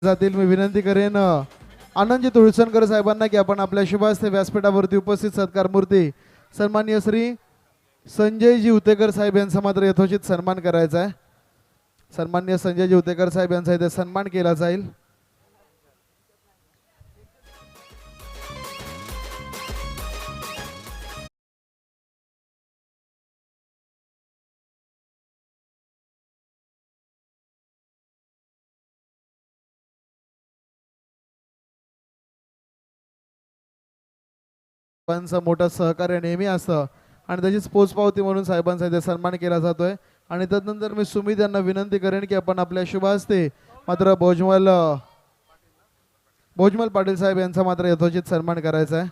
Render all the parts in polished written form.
जातील मी विनंती करेन आनंदजी तुळसणकर साहेबांना की आपण आपल्या शुभास्ते व्यासपीठावरती उपस्थित सत्कार मूर्ती सन्माननीय श्री संजयजी उतेकर साहेब यांचा मात्र यथोचित सन्मान करायचा आहे. सन्माननीय संजयजी उतेकर साहेब यांचा इथे सन्मान केला जाईल. साहेबांचं मोठं सहकार्य नेहमी असतं आणि त्याचीच पोचपावती म्हणून साहेबांचा इथे सन्मान केला जातोय. आणि त्यानंतर मी सुमित यांना विनंती करेन की आपण आपल्या शुभ हस्ते मात्र भोजमल पाटील साहेब यांचा मात्र यथोचित सन्मान करायचा आहे.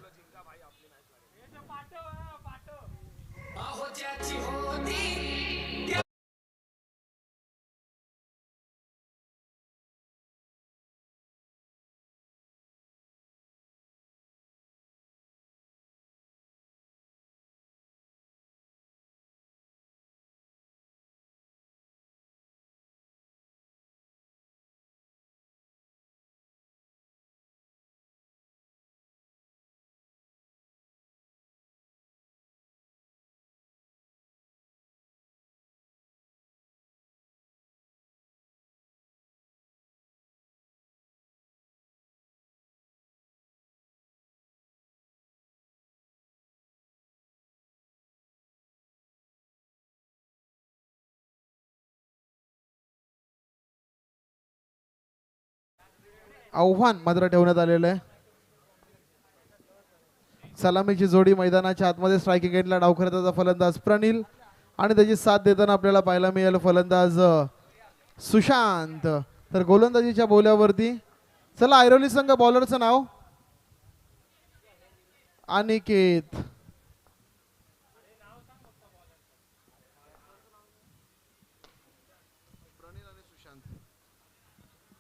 आव्हान मात्र ठेवण्यात आलेलं आहे. सलामीची जोडी मैदानाच्या आतमध्ये स्ट्रायकिंग एंडला डावखरताचा फलंदाज प्रणील आणि त्याची साथ देताना आपल्याला पाहायला मिळेल फलंदाज सुशांत. तर गोलंदाजीच्या बोल्यावरती चला ऐरोली संघ बॉलरचं नाव अनिकेत.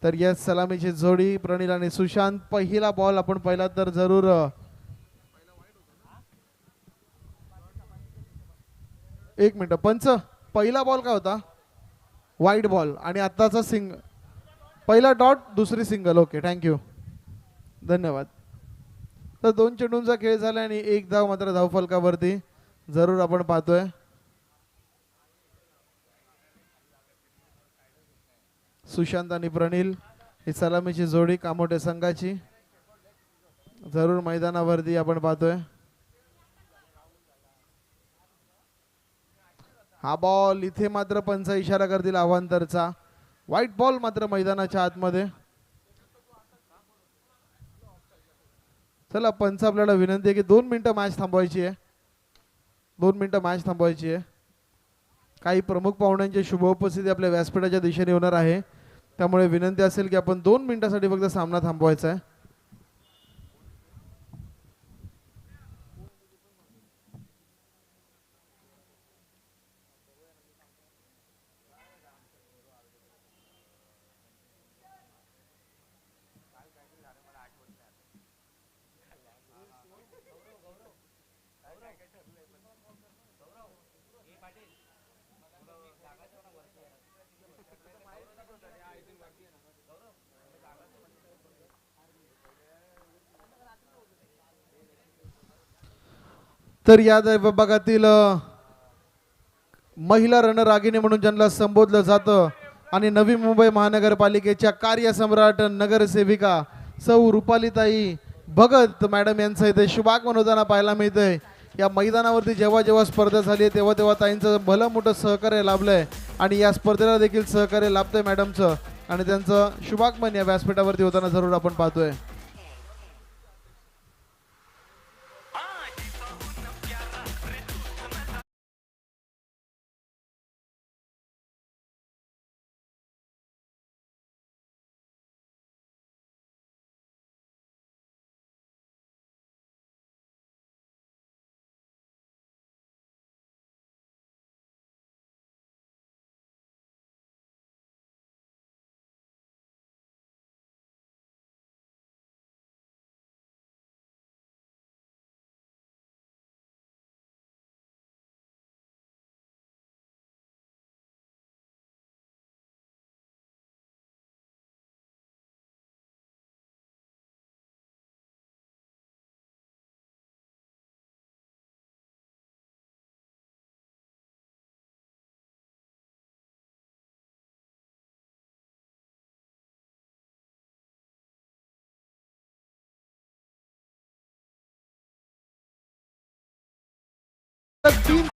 तर या सलामीची जोडी प्रणील आणि सुशांत. पहिला बॉल आपण पहिला तर जरूर एक मिनिट पंच पहिला बॉल काय होता वाईट बॉल आणि आत्ताचा पहिला डॉट दुसरी सिंगल. ओके थँक्यू धन्यवाद. तर दोन चेंडूंचा खेळ झाला आणि एक धाव मात्र धावफलकावरती जरूर आपण पाहतोय. सुशांत आणि प्रणील ही सलामीची जोडी कामोटे संघाची जरूर मैदानावरती आपण पाहतोय. हा बॉल इथे मात्र पंच इशारा करतील अवांतरचा. व्हाईट बॉल मात्र मैदानाच्या आतमध्ये. चला पंच आपल्याला विनंती आहे की 2 मिनिटं मॅच थांबवायची आहे. 2 मिनिटं मॅच थांबवायची आहे. काही प्रमुख पाहुण्यांची शुभ उपस्थिती आपल्या व्यासपीठाच्या दिशेने होणार आहे त्यामुळे विनंती असेल की आपण 2 मिनिटासाठी फक्त सामना थांबवायचा आहे. तर या विभागातील महिला रणरागिणी म्हणून ज्यांना संबोधलं जातं आणि नवी मुंबई महानगरपालिकेच्या कार्यसम्राट नगरसेविका सौ रुपालीताई भगत मॅडम यांचं इथे शुभागमन होताना पाहायला मिळतंय. या मैदानावरती जेव्हा जेव्हा स्पर्धा झाली तेव्हा तेव्हा ताईंचं भलं मोठं सहकार्य लाभलंय आणि या स्पर्धेला देखील सहकार्य लाभतंय मॅडमचं आणि त्यांचं शुभागमन या व्यासपीठावरती होताना जरूर आपण पाहतोय. तीन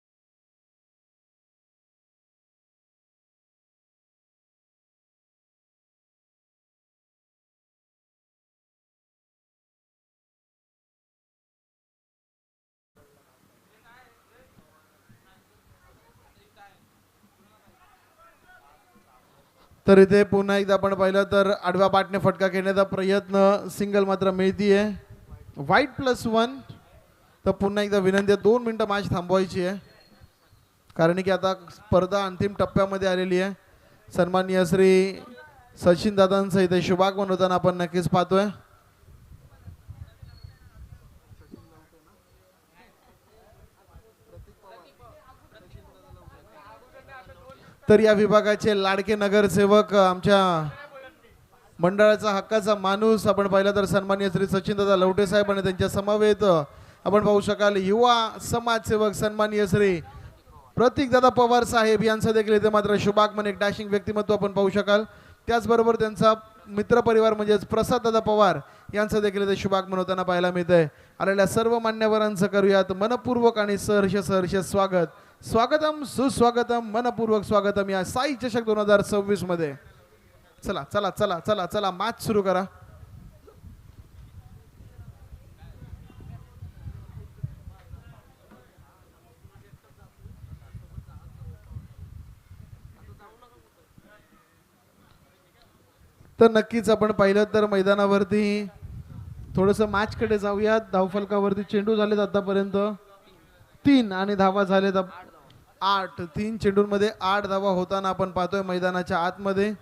तर इथे पुन्हा एकदा आपण पाहिलं तर आडव्या पाटने फटका घेण्याचा प्रयत्न सिंगल मात्र मिळतीये white+1. तर पुन्हा एकदा विनंती आहे 2 मिनिटं मॅच थांबवायची आहे कारण की आता स्पर्धा अंतिम टप्प्यामध्ये आलेली आहे. सन्माननीय श्री सचिन दादांचं इथे शुभागमन होताना आपण नक्कीच पाहतोय. तर या विभागाचे लाडके नगरसेवक आमच्या मंडळाचा हक्काचा माणूस आपण पाहिला तर सन्माननीय श्री सचिनदादा लवटे साहेब आणि त्यांच्या समवेत आपण पाहू शकाल युवा समाजसेवक सन्माननीय श्री प्रतीकदादा पवार साहेब यांचं देखील इथे मात्र शुभागमन एक डॅशिंग व्यक्तिमत्व आपण पाहू शकाल. त्याचबरोबर त्यांचा मित्रपरिवार म्हणजेच प्रसाददादा पवार यांचं देखील इथे शुभागमन होताना पाहायला मिळतंय. आलेल्या सर्व मान्यवरांचं करूयात मनपूर्वक आणि सहर्ष स्वागत. स्वागतम सुस्वागतम मनपूर्वक स्वागतम या साई चषक 2026 मध्ये. चला चला चला चला चला मॅच सुरू करा. तर नक्कीच आपण पाहिलं तर मैदानावरती थोडंसं मॅच कडे जाऊयात. धावफलकावरती चेंडू झालेत आतापर्यंत 3 आणि धावा झालेत 8. 3 चेंडूंमध्ये 8 धावा होताना आपण पाहतोय मैदानाच्या आतमध्ये.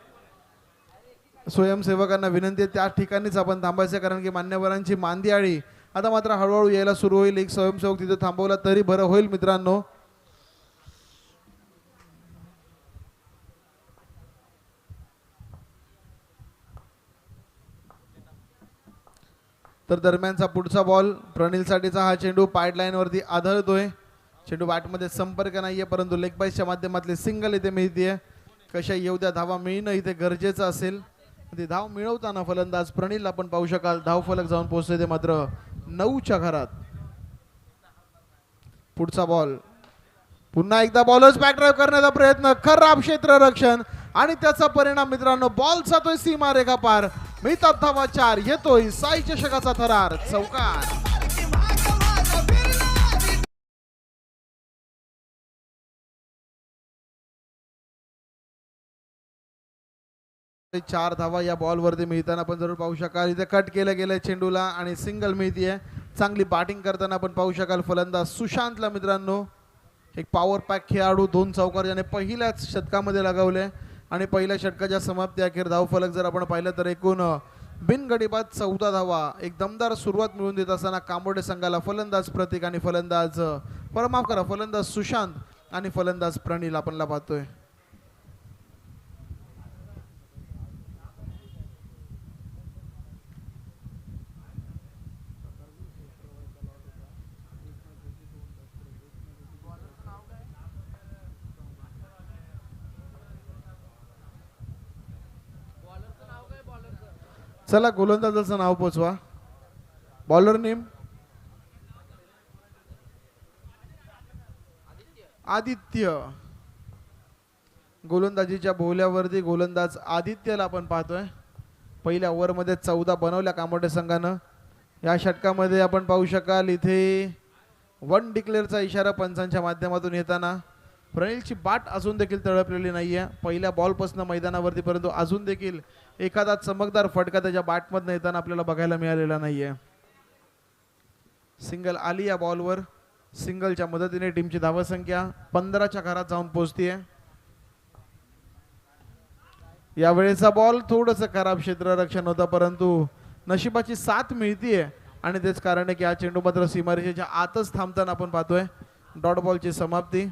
स्वयंसेवकांना विनंती आहे त्या ठिकाणीच आपण थांबायचं कारण की मान्यवरांची मांदी आळी आता मात्र हळूहळू यायला सुरू होईल. एक स्वयंसेवक तिथे थांबवला तरी बरं होईल मित्रांनो. तर दरम्यानचा पुढचा बॉल प्रणिल साठीचा हा चेंडू पाईड लाईन वरती आदळतोय. चेंडू बॅटमध्ये संपर्क नाहीये परंतु लेग बाईसच्या माध्यमातली सिंगल इथे मिळतीये. कशा येऊद्या धावा मिळणं इथे गरजेचं असेल. ती धाव मिळवताना फलंदाज प्रणिल आपण पाहू शकाल धावफलक जाऊन पोहोचते ते मात्र 9च्या घरात. पुढचा बॉल पुन्हा एकदा बॉलर्स बॅक ड्राईव्ह करण्याचा प्रयत्न खराब क्षेत्ररक्षण आणि त्याचा परिणाम मित्रांनो बॉल जातोय सीमा रेखा पार. मिळतात धावा 4. येतोय साई चषकाचा थरार चौकार. 4 धावा या बॉल वरती मिळताना आपण जरूर पाहू शकाल. इथे कट केलं गेलंय चेंडूला आणि सिंगल मिळतीये. चांगली बॅटिंग करताना आपण पाहू शकाल फलंदाज सुशांतला मित्रांनो. एक पॉवर पॅक खेळाडू 2 चौकार ज्याने पहिल्याच षटकामध्ये लगावले आणि पहिल्या षटकाच्या समाप्ती अखेर धावफलक जर आपण पाहिलं तर एकूण बिनगडीबाद 14 धावा. एक दमदार सुरुवात मिळून देत असताना कांबोडे संघाला फलंदाज प्रतीक आणि फलंदाज माफ करा फलंदाज सुशांत आणि फलंदाज प्रणिल आपणला पाहतोय. चला गोलंदाजाचं नाव पोचवा. Bowler name Aditya. गोलंदाजीच्या भोवल्यावरती गोलंदाज आदित्यला आपण पाहतोय. पहिल्या ओव्हरमध्ये 14 बनवल्या कांबोडे संघानं. या षटकामध्ये आपण पाहू शकाल इथे 1 डिक्लेअरचा इशारा पंचांच्या माध्यमातून येताना. प्रणिलची बाट अजून देखील तळपलेली नाहीये पहिल्या बॉलपासून मैदानावरती परंतु अजून देखील एखादा चमकदार फटका त्याच्या बॅटमधून येताना आपल्याला बघायला मिळालेला नाहीये. सिंगल आली या बॉलवर. सिंगलच्या मदतीने टीमची धावसंख्या 15च्या घरात जाऊन पोहोचतीये. यावेळेचा बॉल थोडंसं खराब क्षेत्ररक्षण होतं परंतु नशिबाची साथ मिळतीये आणि तेच कारण आहे की हा चेंडू मात्र सीमारेषेच्या आतच थांबताना आपण पाहतोय. डॉट बॉलची समाप्ती.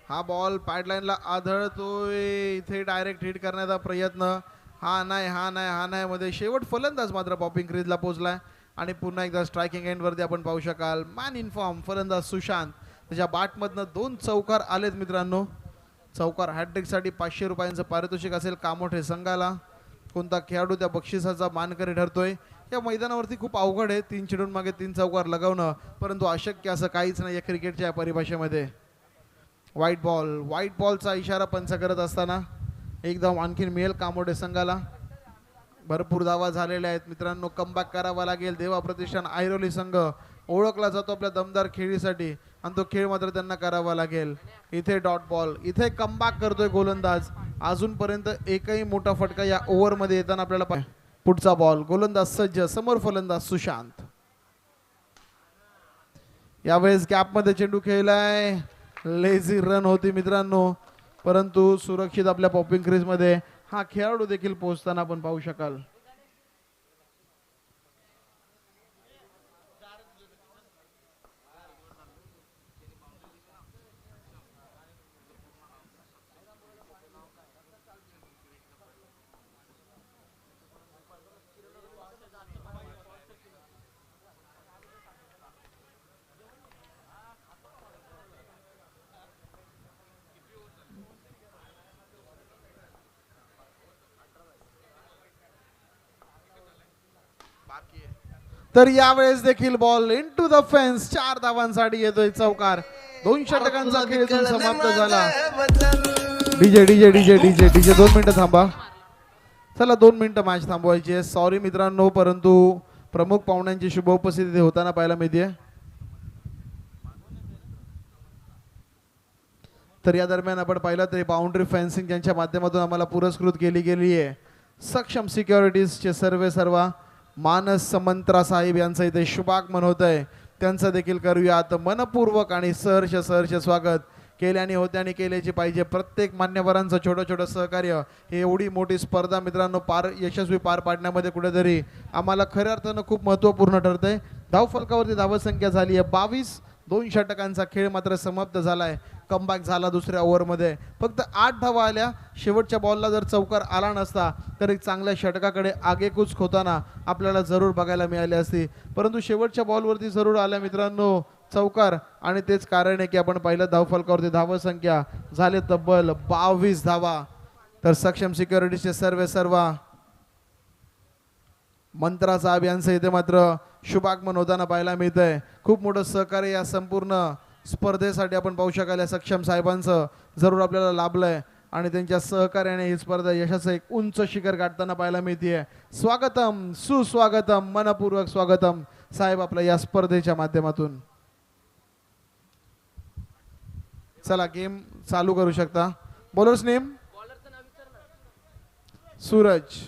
हा बॉल पाईडलाईनला आदळतोय. इथे डायरेक्ट हिट करण्याचा प्रयत्न. हा नाही मध्ये शेवट फलंदाज मात्र पॉपिंग क्रीजला पोहोचलाय आणि पुन्हा एकदा स्ट्रायकिंग एंड वरती आपण पाहू शकाल मॅन इन फॉर्म फलंदाज सुशांत. त्याच्या बॅटमधनं 2 चौकार आलेत मित्रांनो. चौकार हॅट्रिकसाठी 500 रुपयांचं पारितोषिक असेल कामोठे संघाला. कोणता खेळाडू त्या बक्षिसाचा मानकरी ठरतोय. या मैदानावरती खूप अवघड आहे 3 चेंडून मागे 3 चौकार लगावणं, परंतु अशक्य असं काहीच नाही या क्रिकेटच्या परिभाषेमध्ये. व्हाईट बॉलचा इशारा पंच करत असताना एकदम आणखीन मिळेल कामोठे संघाला. भरपूर धावा झालेल्या आहेत मित्रांनो. कमबॅक करावा लागेल. देवा प्रतिष्ठान ऐरोली संघ ओळखला जातो आपल्या दमदार खेळीसाठी आणि तो खेळ मात्र त्यांना करावा लागेल. इथे डॉट बॉल, इथे कमबॅक करतोय गोलंदाज. अजूनपर्यंत एकही मोठा फटका या ओव्हरमध्ये येताना आपल्याला पुढचा बॉल. गोलंदाज सज्ज, समोर फलंदाज सुशांत. यावेळेस गॅपमध्ये चेंडू खेळलाय. लेझी रन होती मित्रांनो, परंतु सुरक्षित आपल्या पॉपिंग क्रीज मध्ये हा खेळाडू देखील पोहोचताना आपण पाहू शकाल. तर यावेळेस देखील बॉल इनटू द फेन्स. 4 धावांसाठी येतोय चौकार. 2 षटकांचा खेळ इथून समाप्त झाला. DJ DJ DJ DJ DJ 2 मिनिटं थांबा. चला 2 मिनिटं मॅच थांबवायची आहे. सॉरी मित्रांनो, परंतु प्रमुख पाहुण्यांची शुभ उपस्थिती होताना पाहायला मिळते. तर या दरम्यान आपण पाहिलं तरी बाउंड्री फेन्सिंग यांच्या माध्यमातून आम्हाला पुरस्कृत केली गेली आहे. सक्षम सिक्युरिटीजचे सर्व मानस समंत्रा साहेब यांचं इथे शुभागमन होत आहे. त्यांचं देखील करूयात मनपूर्वक आणि सहर्ष स्वागत. केल्याने होत्याने केल्याची पाहिजे. प्रत्येक मान्यवरांचं छोटं सहकार्य हे एवढी मोठी स्पर्धा मित्रांनो यशस्वी पार पाडण्यामध्ये कुठेतरी आम्हाला खऱ्या अर्थानं खूप महत्त्वपूर्ण ठरतंय. धावफलकावरती धावसंख्या झाली आहे 22. 2 षटकांचा खेळ मात्र समाप्त झालाय. कमबॅक झाला दुसऱ्या ओव्हरमध्ये. फक्त 8 धावा आल्या. शेवटच्या बॉलला जर चौकार आला नसता तर एक चांगल्या षटकाकडे आगेकूच होताना आपल्याला जरूर बघायला मिळाली असती, परंतु शेवटच्या बॉलवरती जरूर आल्या मित्रांनो चौकार. आणि तेच कारण आहे की आपण पाहिलं धावफलकावरती धावसंख्या झाले तब्बल 22 धावा. तर सक्षम सिक्युरिटीचे सर्व मंत्राचा अभियानचं इथे मात्र शुभागमन होताना पाहायला मिळतंय. खूप मोठं सहकार्य या संपूर्ण स्पर्धेसाठी आपण पाहू शकाल या सक्षम साहेबांचं जरूर आपल्याला लाभलंय आणि त्यांच्या सहकार्याने ही स्पर्धा यशाचं एक उंच शिखर गाठताना पाहायला मिळते. स्वागतम, सुस्वागतम, मनपूर्वक स्वागतम साहेब आपल्या या स्पर्धेच्या माध्यमातून. चला गेम चालू करू शकता. Bowlers name Suraj.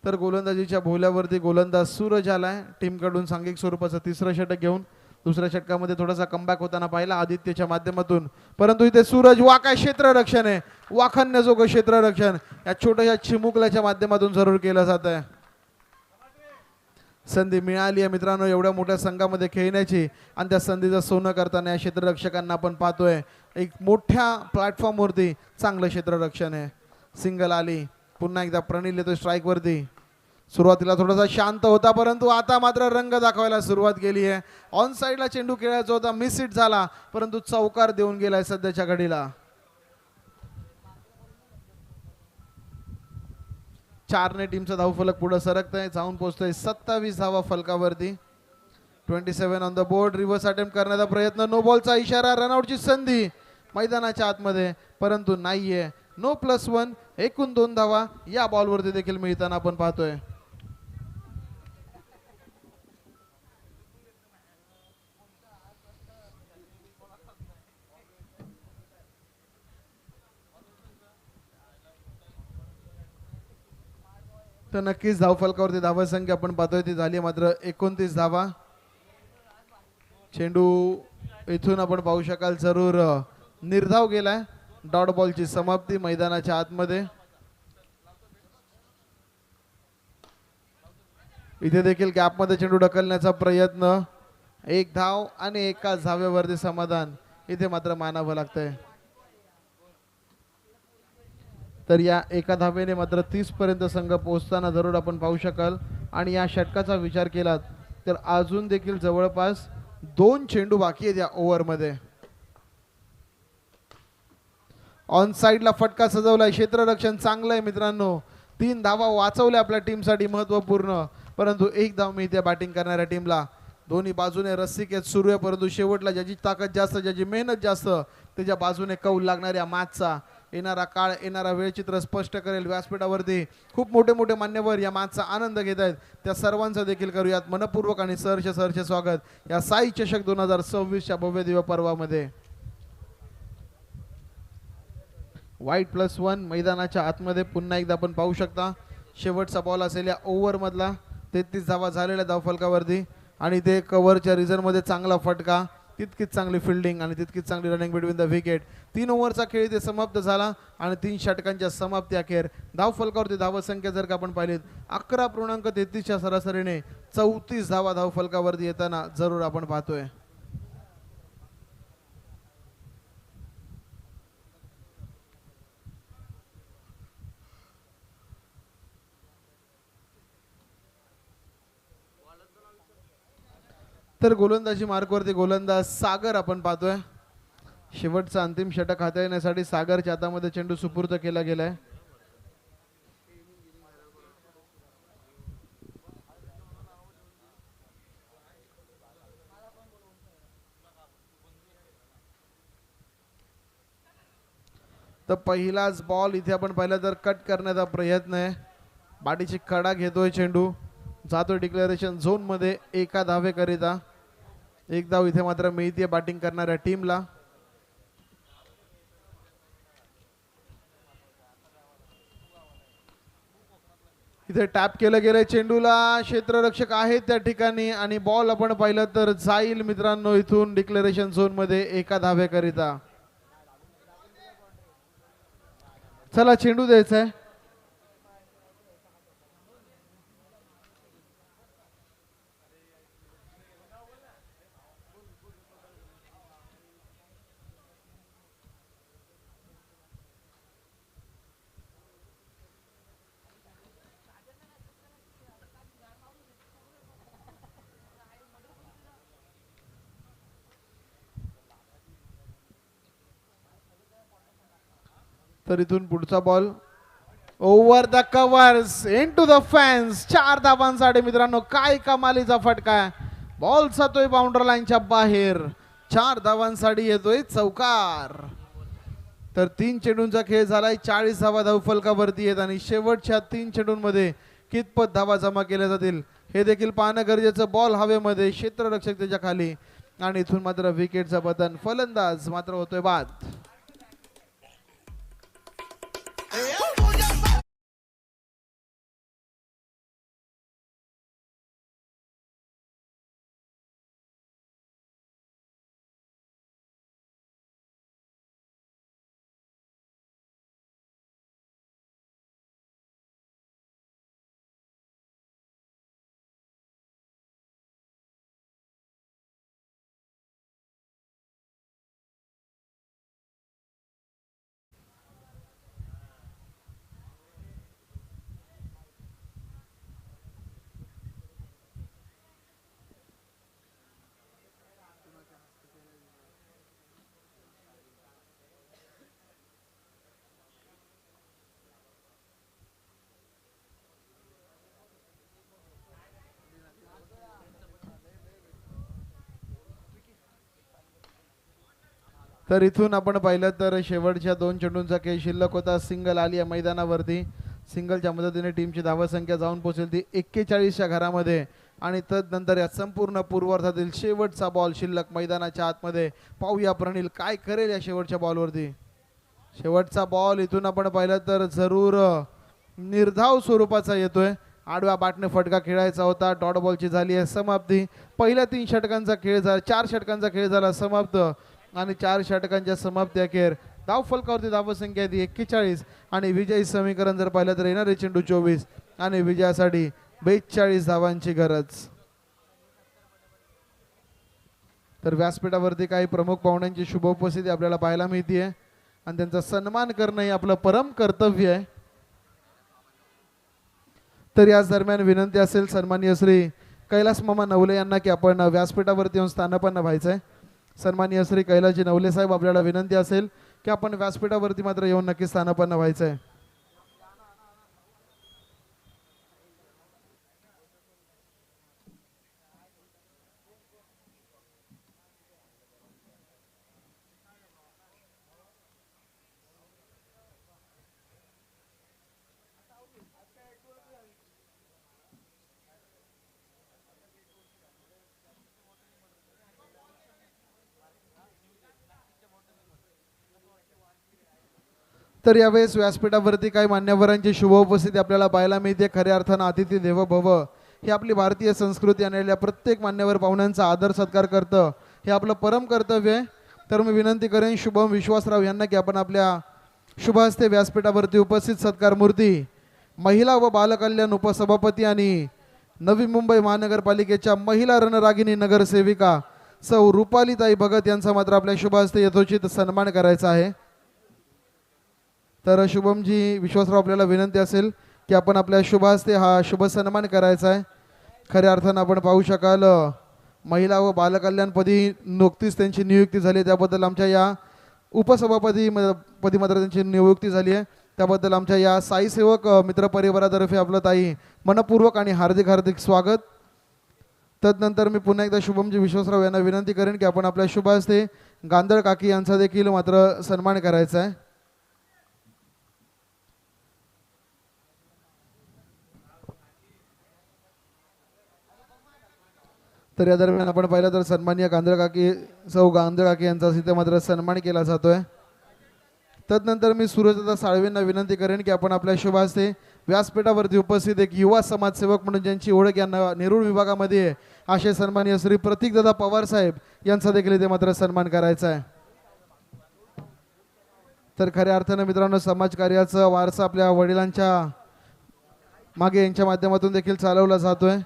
तर गोलंदाजीच्या भोवल्यावरती गोलंदाज सूरज आलाय. टीमकडून सांघिक स्वरूपाचं 3रं षटक घेऊन. दुसऱ्या षटकामध्ये थोडासा कमबॅक होताना पाहिला आदित्यच्या माध्यमातून, परंतु इथे सूरज काय क्षेत्ररक्षण आहे. वाखाणण्याजोगं क्षेत्ररक्षण या छोट्याशा चिमुकल्याच्या माध्यमातून जरूर केलं जात आहे. संधी मिळाली आहे मित्रांनो एवढ्या मोठ्या संघामध्ये खेळण्याची आणि त्या संधीचं सोनं करताना या क्षेत्ररक्षकांना आपण पाहतोय. एक मोठ्या प्लॅटफॉर्मवरती चांगलं क्षेत्ररक्षण आहे. सिंगल आली. पुन्हा एकदा प्रणील येतोय स्ट्राईक वरती. सुरुवातीला थोडासा शांत होता, परंतु आता मात्र रंग दाखवायला सुरुवात केली आहे. ऑन साइडला चेंडू खेळायचा होता, मिस हिट झाला, परंतु चौकार देऊन गेलाय सध्याच्या घडीला. 4ने टीमचा धावफलक पुढे सरकतंय. जाऊन पोहोचतोय 27 धावा फलकावरती. 27 on the board. Reverse attempt करण्याचा प्रयत्न. नो बॉलचा इशारा. रनआउटची संधी मैदानाच्या आतमध्ये, परंतु नाहीये. नो +1. एकूण 2 धावा या बॉलवरती देखील मिळताना आपण पाहतोय. तर नक्कीच धावफलकावरती धावसंख्या आपण पाहतोय ती झाली मात्र 29 धावा. चेंडू इथून आपण पाहू शकाल जरूर निर्धाव गेलाय. डॉट बॉलची समाप्ती मैदानाच्या आतमध्ये. इथे देखील गॅपमध्ये चेंडू ढकलण्याचा प्रयत्न. 1 धाव आणि एकाच धाव्यावरती समाधान इथे मात्र मानावं लागतंय. तर या एका धावेने मात्र 30 पर्यंत संघ पोहोचताना जरूर आपण पाहू शकाल. आणि या षटकाचा विचार केलात तर अजून देखील जवळपास 2 चेंडू बाकी आहेत या ओव्हरमध्ये. ऑन साईडला फटका सजवलाय, क्षेत्ररक्षण चांगलं आहे मित्रांनो. 3 धावा वाचवल्या आपल्या टीमसाठी महत्वपूर्ण, परंतु 1 धाव मिळते बॅटिंग करणाऱ्या टीमला. दोन्ही बाजूने रस्सीखेच सुरू आहे, परंतु शेवटला ज्याची ताकद जास्त, ज्याची मेहनत जास्त, त्याच्या बाजूने कौल लागणाऱ्या मॅचचा येणारा काळ, येणारा वेळचित्र स्पष्ट करेल. व्यासपीठावरती खूप मोठे मोठे मान्यवर या मॅचचा आनंद घेत आहेत, त्या सर्वांचं देखील करूयात मनपूर्वक आणि सहर्ष स्वागत या साई चषक 2026च्या भव्य दिव्य पर्वामध्ये. वाईट +1 मैदानाच्या आतमध्ये पुन्हा एकदा आपण पाहू शकता. शेवटचा बॉल असेल या ओव्हरमधला. 33 धावा झालेल्या धावफलकावरती आणि ते कव्हरच्या रिझनमध्ये चांगला फटका, तितकीच चांगली फिल्डिंग आणि तितकीच चांगली रनिंग बिटवीन द विकेट. 3 ओव्हरचा खेळ इथे समाप्त झाला आणि 3 षटकांच्या समाप्ती अखेर धावफलकावरती धावसंख्या जर का आपण पाहिलीत 11.33च्या सरासरीने 34 धावा धावफलकावरती येताना जरूर आपण पाहतोय. तर गोलंदाजी मार्कवरती गोलंदाज सागर आपण पाहतोय. शेवटचा अंतिम षटक हाती येण्यासाठी सागरच्या हातामध्ये चेंडू सुपूर्द केला गेलाय. तर पहिलाच बॉल इथे आपण पाहिला तर कट करण्याचा प्रयत्न आहे. बाटीची कडा घेतोय चेंडू, जातो डिक्लेरेशन झोन मध्ये 1 धावेकरिता. 1 धाव इथे मात्र मिळते बॅटिंग करणाऱ्या टीमला. इथे टॅप केलं गेलंय चेंडूला, क्षेत्ररक्षक आहेत त्या ठिकाणी आणि बॉल आपण पाहिलं तर जाईल मित्रांनो इथून डिक्लेरेशन झोन मध्ये 1 धावेकरिता. चला चेंडू द्यायचा आहे. तर इथून पुढचा ball over the covers into the fans. 4 धावांसाठी मित्रांनो, काय कमालीचा फटका. बॉल जातोय बाउंड्री लाईनच्या बाहेर. 4 धावांसाठी येतोय चौकार. तर 3 चेंडूंचा खेळ झालाय. 40 धावा धावफलकावरती आहेत आणि शेवटच्या 3 चेंडूंमध्ये कितपत धावा जमा केल्या जातील हे देखील पाहणं गरजेचं. बॉल हवेमध्ये, क्षेत्ररक्षक त्याच्या खाली आणि इथून मात्र विकेटचा पतन. फलंदाज मात्र होतोय बाद. तर इथून आपण पाहिलं तर शेवटच्या 2 चेंडूंचा खेळ शिल्लक होता. सिंगल आली या मैदानावरती. सिंगलच्या मदतीने टीमची धावसंख्या जाऊन पोहोचेल ती 41च्या घरामध्ये आणि तदनंतर या संपूर्ण पूर्वार्धातील शेवटचा बॉल शिल्लक मैदानाच्या आतमध्ये. पाहूया प्रणील काय करेल या शेवटच्या बॉलवरती. शेवटचा बॉल इथून आपण पाहिलं तर जरूर निर्धाव स्वरूपाचा येतोय. आडव्या बॅटने फटका खेळायचा होता. डॉट बॉलची झाली आहे समाप्ती. पहिल्या 3 षटकांचा खेळ झाला, 4 षटकांचा खेळ झाला समाप्त आणि 4 षटकांच्या समाप्ती अखेर धावफलकावरती धावसंख्या ती 41 आणि विजयी समीकरण जर पाहिलं तर येणारे चेंडू 24 आणि विजयासाठी 42 धावांची गरज. तर व्यासपीठावरती काही प्रमुख पाहुण्यांची शुभ उपस्थिती आपल्याला पाहायला मिळते आणि त्यांचा सन्मान करणं हे आपलं परम कर्तव्य आहे. तर याच दरम्यान विनंती असेल सन्माननीय श्री कैलास मामा नवले यांना की आपण व्यासपीठावरती येऊन स्थानापन्न व्हायचं आहे. सन्माननीय श्री कैलासजी नवले साहेब, आपल्याला विनंती असेल की आपण व्यासपीठावरती मात्र येऊन नक्की स्थानापन्न व्हायचं आहे. तर यावेळेस व्यासपीठावरती काही मान्यवरांची शुभ उपस्थिती आपल्याला पाहायला मिळते. खऱ्या अर्थानं अतिथी देवो भव ही आपली भारतीय संस्कृती आणलेल्या प्रत्येक मान्यवर पाहुण्यांचा आदर सत्कार करतं, हे आपलं परम कर्तव्य आहे. तर मी विनंती करेन शुभम विश्वासराव यांना की आपण आपल्या शुभ हस्ते व्यासपीठावरती उपस्थित सत्कार मूर्ती महिला व बालकल्याण उपसभापती आणि नवी मुंबई महानगरपालिकेच्या महिला रणरागिणी नगरसेविका सौ रुपालीताई भगत यांचा मात्र आपल्या शुभ हस्ते यथोचित सन्मान करायचा आहे. तर शुभमजी विश्वासराव आपल्याला विनंती असेल की आपण आपल्या शुभ हस्ते हा शुभ सन्मान करायचा आहे. खऱ्या अर्थानं आपण पाहू शकाल महिला व बालकल्याणपदी नुकतीच त्यांची नियुक्ती झाली, त्याबद्दल आमच्या या उपसभापती पदी मात्र त्यांची नियुक्ती झाली आहे. त्याबद्दल आमच्या या साई सेवक मित्र परिवारातर्फे आपलं ताई मनपूर्वक आणि हार्दिक हार्दिक स्वागत. तदनंतर मी पुन्हा एकदा शुभमजी विश्वासराव यांना विनंती करेन की आपण आपल्या शुभ हस्ते गांधळ काकी यांचा देखील मात्र सन्मान करायचा आहे. तर या दरम्यान आपण पाहिलं तर सन्माननीय सौ गांधळ काकी यांचा इथे मात्र सन्मान केला जातोय. तदनंतर मी सूरजदादा साळवेंना विनंती करेन की आपण आपल्या शुभ हस्ते व्यासपीठावरती उपस्थित एक युवा समाजसेवक म्हणून ज्यांची ओळख यांना नेरूळ विभागामध्ये असे सन्माननीय श्री प्रतीकदादा पवार साहेब यांचा देखील इथे मात्र सन्मान करायचा आहे. तर खऱ्या अर्थानं मित्रांनो समाजकार्याचा वारसा आपल्या वडिलांच्या मागे यांच्या माध्यमातून देखील चालवला जातोय.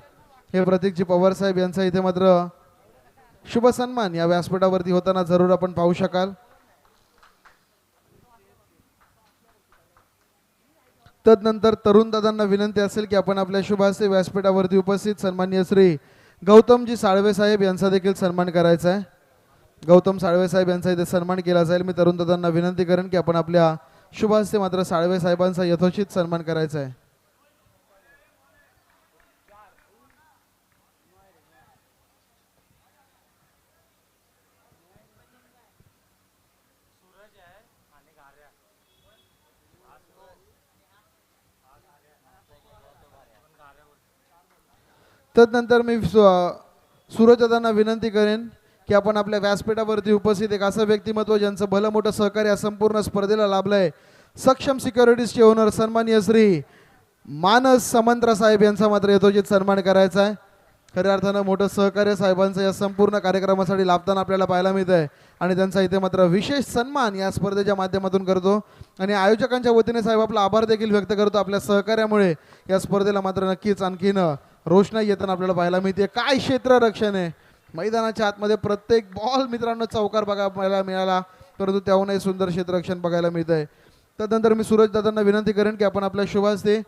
हे प्रतीकजी पवार साहेब यांचा इथे मात्र शुभ सन्मान या व्यासपीठावरती होताना जरूर आपण पाहू शकाल. तदनंतर तरुण दादांना विनंती असेल की आपण आपल्या शुभ हस्ते व्यासपीठावरती उपस्थित सन्माननीय श्री गौतमजी साळवे साहेब यांचा देखील सन्मान करायचा आहे. गौतम साळवे साहेब यांचा इथे सन्मान केला जाईल. मी तरुण दादांना विनंती करेन की आपण आपल्या शुभ हस्ते मात्र साळवे साहेबांचा यथोचित सन्मान करायचा आहे. तदनंतर मी सूरजदादांना विनंती करेन की आपण आपल्या व्यासपीठावरती उपस्थित एक असं व्यक्तिमत्व ज्यांचं भलं मोठं सहकार्य संपूर्ण स्पर्धेला लाभलंय, सक्षम सिक्युरिटीजचे ओनर सन्माननीय श्री मानस समंत्रा साहेब यांचा मात्र यथोचित सन्मान करायचा आहे. खऱ्या अर्थानं मोठं सहकार्य साहेबांचं या संपूर्ण कार्यक्रमासाठी लाभताना आपल्याला पाहायला मिळत आहे आणि त्यांचा इथे मात्र विशेष सन्मान या स्पर्धेच्या माध्यमातून करतो आणि आयोजकांच्या वतीने साहेब आपला आभार देखील व्यक्त करतो. आपल्या सहकार्यामुळे या स्पर्धेला मात्र नक्कीच आणखीन रोषणाई येताना आपल्याला पाहायला मिळते. काय क्षेत्ररक्षण आहे मैदानाच्या आतमध्ये, प्रत्येक बॉल मित्रांनो चौकार बघायला मिळाला, परंतु त्याहूनही सुंदर क्षेत्ररक्षण बघायला मिळत आहे. त्यानंतर मी सूरज दादांना विनंती करेन की आपण आपल्या शुभ हस्ते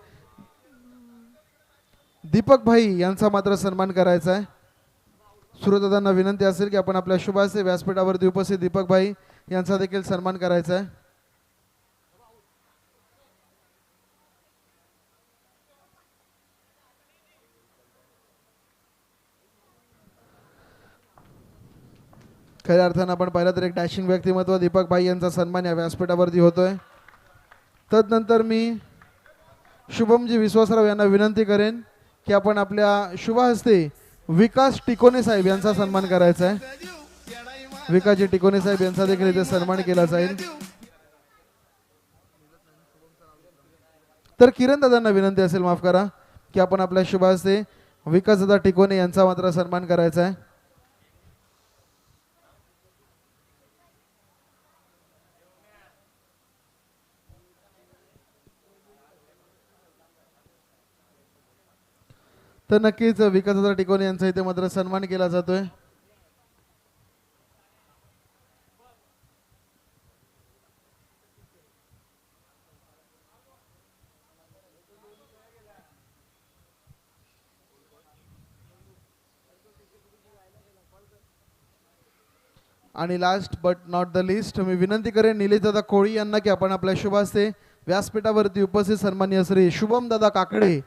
दीपक भाई यांचा मात्र सन्मान करायचा आहे. सूरज दादांना विनंती असेल की आपण आपल्या शुभ हस्ते व्यासपीठावरती उपस्थित दीपक भाई यांचा देखील सन्मान करायचा आहे. खऱ्या अर्थानं आपण पाहिलं तर एक डॅशिंग व्यक्तिमत्व दीपक भाई यांचा सन्मान या व्यासपीठावरती होतोय. तदनंतर मी शुभमजी विश्वासराव यांना विनंती करेन की आपण आपल्या शुभ हस्ते विकास टिकोने साहेब यांचा सन्मान करायचा आहे. विकासजी टिकोने साहेब यांचा देखील इथे सन्मान केला जाईल. तर किरण दादांना विनंती असेल, माफ करा, की आपण आपल्या शुभ हस्ते विकासदादा टिकोने यांचा मात्र सन्मान करायचा आहे. तर नक्कीच विकासदादा टिकोने यांचा इथे मात्र सन्मान केला जातोय. आणि last but not the list मी विनंती करेन निलेश दादा कोळी यांना की आपण आपल्या शुभ हस्ते व्यासपीठावरती उपस्थित सन्माननीय श्री शुभम दादा काकडे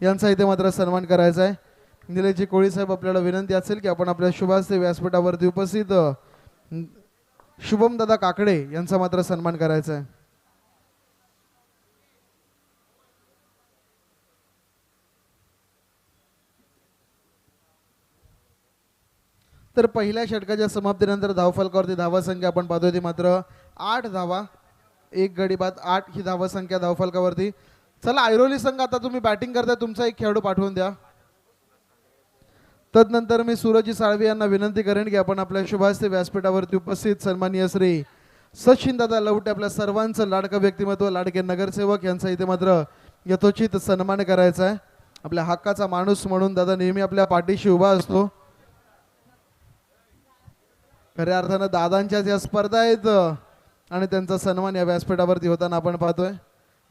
यांचा इथे मात्र सन्मान करायचा आहे. निलेशजी कोळी साहेब आपल्याला विनंती असेल की आपण आपल्या शुभ हस्ते व्यासपीठावरती उपस्थित शुभम दादा काकडे यांचा मात्र सन्मान करायचा आहे. तर पहिल्या षटकाच्या समाप्तीनंतर धावफलकावरती धावा संख्या आपण पाहतोय ती मात्र 8 धावा, एक गडी बाद 8 ही धावा संख्या धावफलकावरती. चला ऐरोली संघ आता तुम्ही बॅटिंग करताय, तुमचा एक खेळाडू पाठवून द्या. तदनंतर मी सूरजी साळवी यांना विनंती करेन की आपण आपल्या शुभास्ते व्यासपीठावरती उपस्थित सन्माननीय श्री सचिन दादा लवटे आपल्या सर्वांचं लाडकं व्यक्तिमत्व लाडके नगरसेवक यांचा इथे मात्र यथोचित सन्मान करायचा आहे. आपल्या हक्काचा माणूस म्हणून दादा नेहमी आपल्या पाठीशी उभा असतो. खऱ्या अर्थानं दादांच्याच या स्पर्धा आहेत आणि त्यांचा सन्मान या व्यासपीठावरती होताना आपण पाहतोय.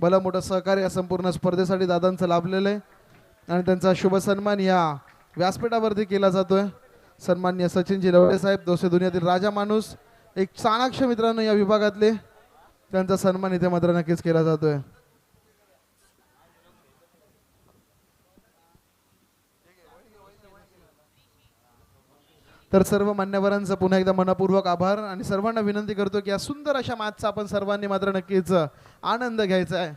भलं मोठं सहकार्य या संपूर्ण स्पर्धेसाठी दादांचं लाभलेलं आहे आणि त्यांचा शुभ सन्मान या व्यासपीठावरती केला जातोय. सन्माननीय सचिनजी लवडे साहेब दोसे दुनियातील राजा माणूस एक चाणाक्ष मित्रांनो या विभागातले, त्यांचा सन्मान इथे मात्र नक्कीच केला जातोय. तर सर्व मान्यवरांचं पुन्हा एकदा मनपूर्वक आभार आणि सर्वांना विनंती करतो की या सुंदर अशा मॅचचा आपण सर्वांनी मात्र नक्कीच आनंद घ्यायचा आहे.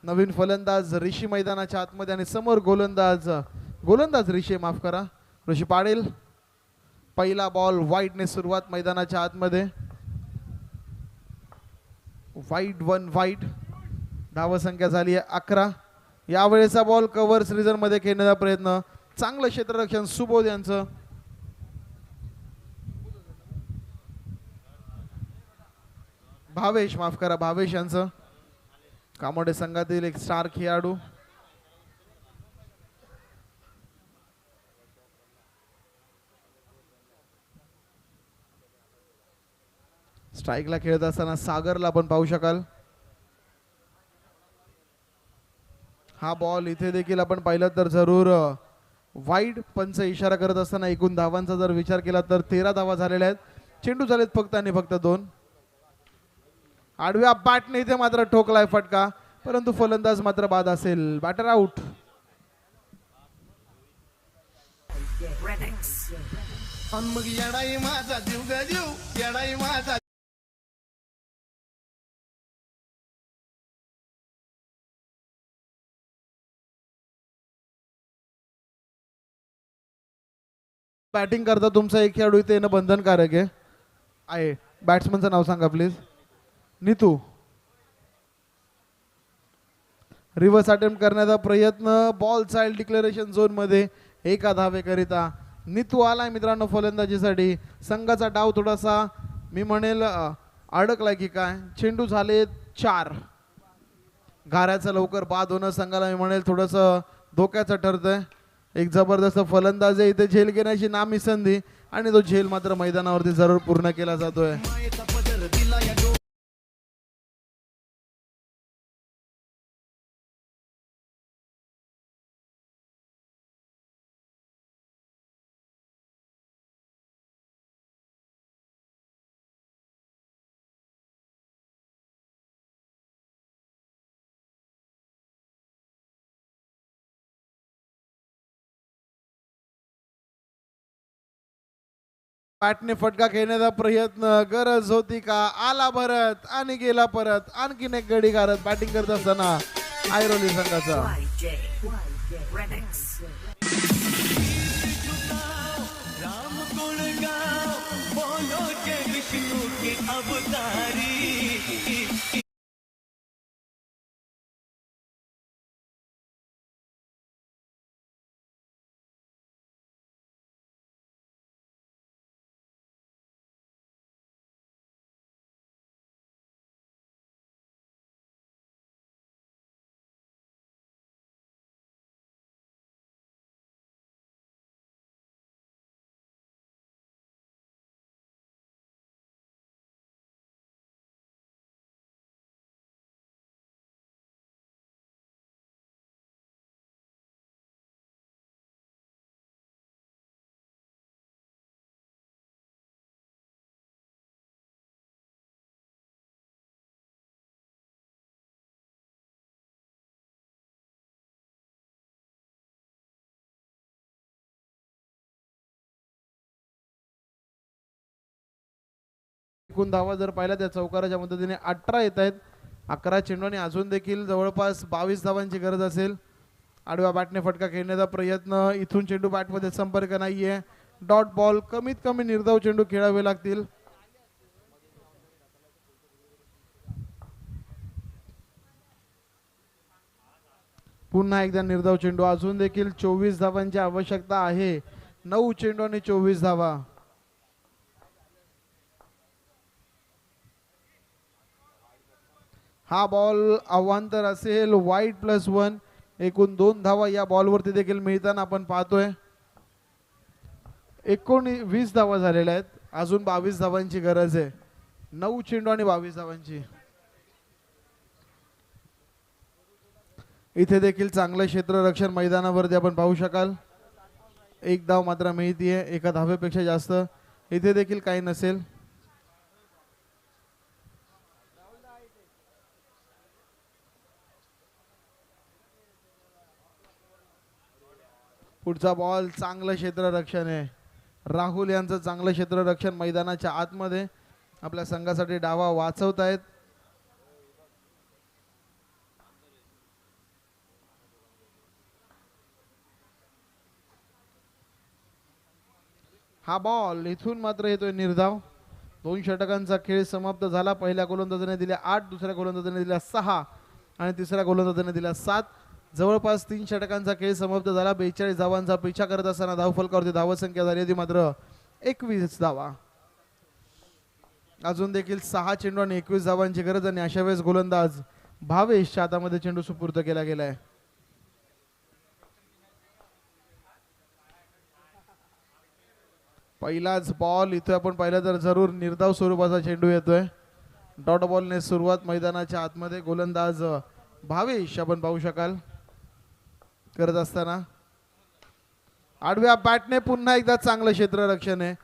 नवीन फलंदाज ऋषी मैदानाच्या आतमध्ये आणि समोर गोलंदाज ऋषी माफ करा ऋषी पाडेल. पहिला बॉल वाईटने सुरुवात मैदानाच्या आतमध्ये. वाईट धावसंख्या झाली आहे 11. यावेळेचा बॉल कव्हर सीझन मध्ये खेळण्याचा प्रयत्न, चांगलं क्षेत्ररक्षण सुबोध यांचं. भावेश यांचं कामोडे संघातील एक स्टार खेळाडू. स्ट्राईकला खेळत असताना सागरला आपण पाहू शकाल. हा बॉल इथे देखील आपण पाहिलं तर जरूर वाईड पंच इशारा करत असताना एकूण धावांचा जर विचार केला तर 13 धावा झालेल्या आहेत. चेंडू झालेत फक्त आणि फक्त 2. आडव्या बॅटने इथे मात्र ठोकलाय फटका, परंतु फलंदाज मात्र बाद असेल. Batter out. बॅटिंग करता तुमचा एक खेळाडू इथे येणं बंधनकारक आहे. बॅट्समनचं नाव सांगा प्लीज. नितू. रिव्हर्स अटेम्प्ट करण्याचा प्रयत्न, बॉल चाइल्ड डिक्लेरेशन झोन मध्ये एका धावेकरिता नितू आलाय मित्रांनो फलंदाजीसाठी. संघाचा डाव थोडासा मी म्हणेल अडकलाय की काय. चेंडू झाले 4. घाऱ्याचं लवकर बाद होणं संघाला मी म्हणेल थोडस धोक्याचं ठरतंय. एक जबरदस्त फलंदाज आहे इथे झेल घेण्याची नामी संधी आणि तो झेल मात्र मैदानावरती जरूर पूर्ण केला जातोय. बॅटने फटका खेळण्याचा प्रयत्न, गरज होती का, आला भरत आणि गेला परत. आणखीन एक गडी गारत बॅटिंग करत असताना ऐरोली संघाचा. एकूण धावा जर पाहिल्या त्या चौकाराच्या मदतीने 18 येत आहेत. 11 चेंडूंनी अजून देखील जवळपास 22 धावांची गरज असेल. आडव्या बॅटने फटका खेळण्याचा प्रयत्न, इथून चेंडू बॅटमध्ये संपर्क नाहीये. डॉट बॉल, कमीत कमी निर्धाव चेंडू खेळावे लागतील. पुन्हा एकदा निर्धाव चेंडू, अजून देखील 24 धावांची आवश्यकता आहे. 9 चेंडू आणि 24 धावा. हा बॉल अवांतर असेल. वाईड +1. एकूण 2 धावा या बॉलवरती देखील मिळताना आपण पाहतोय. 19 धावा झालेल्या आहेत. अजून 22 धावांची गरज आहे. 9 चेंडू आणि 22 धावांची. इथे देखील चांगलं क्षेत्ररक्षण मैदानावरती आपण पाहू शकाल. 1 धाव मात्र मिळतीये, एका धावेपेक्षा जास्त इथे देखील काही नसेल. पुढचा बॉल, चांगलं क्षेत्ररक्षण आहे. राहुल यांचं चांगलं क्षेत्ररक्षण मैदानाच्या आतमध्ये आपल्या संघासाठी डावा वाचवतायत. हा बॉल इथून मात्र येतोय निर्धाव. 2 षटकांचा खेळ समाप्त झाला. पहिल्या गोलंदाजाने दिल्या 8, दुसऱ्या गोलंदाजाने दिल्या 6 आणि तिसऱ्या गोलंदाजाने दिल्या 7. जवळपास 3 षटकांचा खेळ समाप्त झाला. 42 धावांचा पिछा करत असताना धावफलकावरती धावसंख्या झाली होती मात्र 21 धावा. अजून देखील 6 चेंडू आणि 21 धावांची गरज आणि अशा वेळेस गोलंदाज भावेशच्या हातामध्ये चेंडू सुपूर्द केला गेलाय. पहिलाच बॉल इथे आपण पाहिलं तर जरूर निर्धाव स्वरूपाचा चेंडू येतोय. डॉट बॉलने सुरुवात मैदानाच्या आतमध्ये. गोलंदाज भावेश आपण पाहू शकाल करत असताना. आडव्या बॅटने पुन्हा एकदा चांगलं क्षेत्ररक्षण आहे.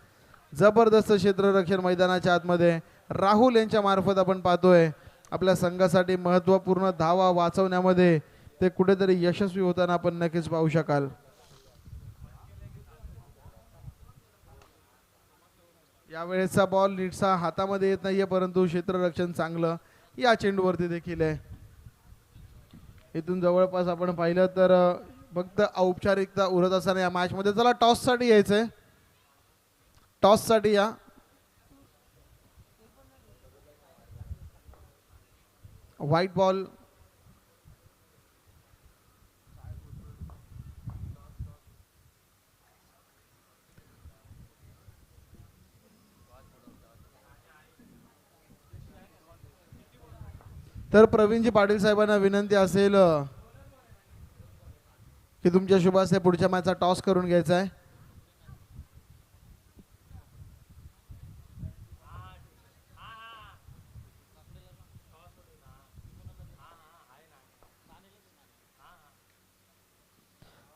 जबरदस्त क्षेत्ररक्षण मैदानाच्या आतमध्ये राहुल यांच्या मार्फत आपण पाहतोय. आपल्या संघासाठी महत्त्वपूर्ण धावा वाचवण्यामध्ये ते कुठेतरी यशस्वी होताना आपण नक्कीच पाहू शकाल. यावेळेचा बॉल नीटसा हातामध्ये येत नाहीये परंतु क्षेत्ररक्षण चांगलं या चेंडूवरती देखील आहे. इथून जवळपास आपण पाहिलं तर फक्त औपचारिकता उरत असताना या मॅच मध्ये चला टॉस साठी यायचंय. टॉस साठी या. व्हाईट बॉल, तर प्रवीणजी पाटील साहेबांना विनंती असेल की तुमच्या शुभास्ते पुढच्या मॅचचा टॉस करून घ्यायचा आहे.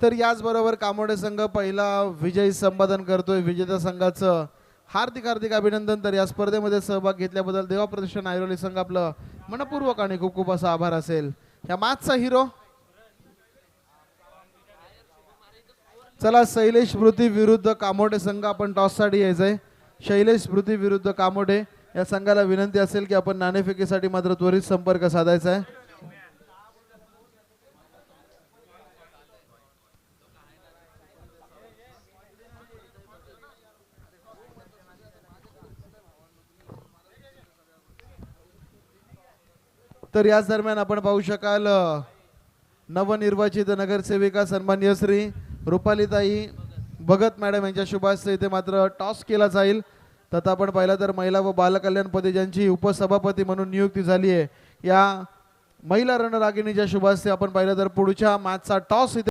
तर याचबरोबर कामोडे संघ पहिला विजयी संपादन करतोय. विजेता संघाचं हार्दिक हार्दिक अभिनंदन. तर या स्पर्धेमध्ये सहभाग घेतल्याबद्दल देवा प्रतिष्ठान ऐरोली संघ आपलं मनपूर्वक आणि खूप खूप असा आभार असेल. या मॅचचा हिरो चला शैलेश स्मृती विरुद्ध कामोडे संघ आपण टॉस साठी यायचंय. शैलेश स्मृती विरुद्ध कामोडे या संघाला विनंती असेल की आपण नाणेफेकीसाठी मात्र त्वरित संपर्क साधायचा आहे. तर याच दरम्यान आपण पाहू शकाल नवनिर्वाचित नगरसेविका सन्माननीय श्री रुपालीताई भगत मॅडम यांच्या शुभास्ते इथे मात्र टॉस केला जाईल. तथा आपण पाहिलं तर महिला व बालकल्याण पदी ज्यांची उपसभापती म्हणून नियुक्ती झाली आहे या महिला रणरागिणीच्या शुभास्ते आपण पाहिलं तर पुढच्या मॅचचा टॉस इथे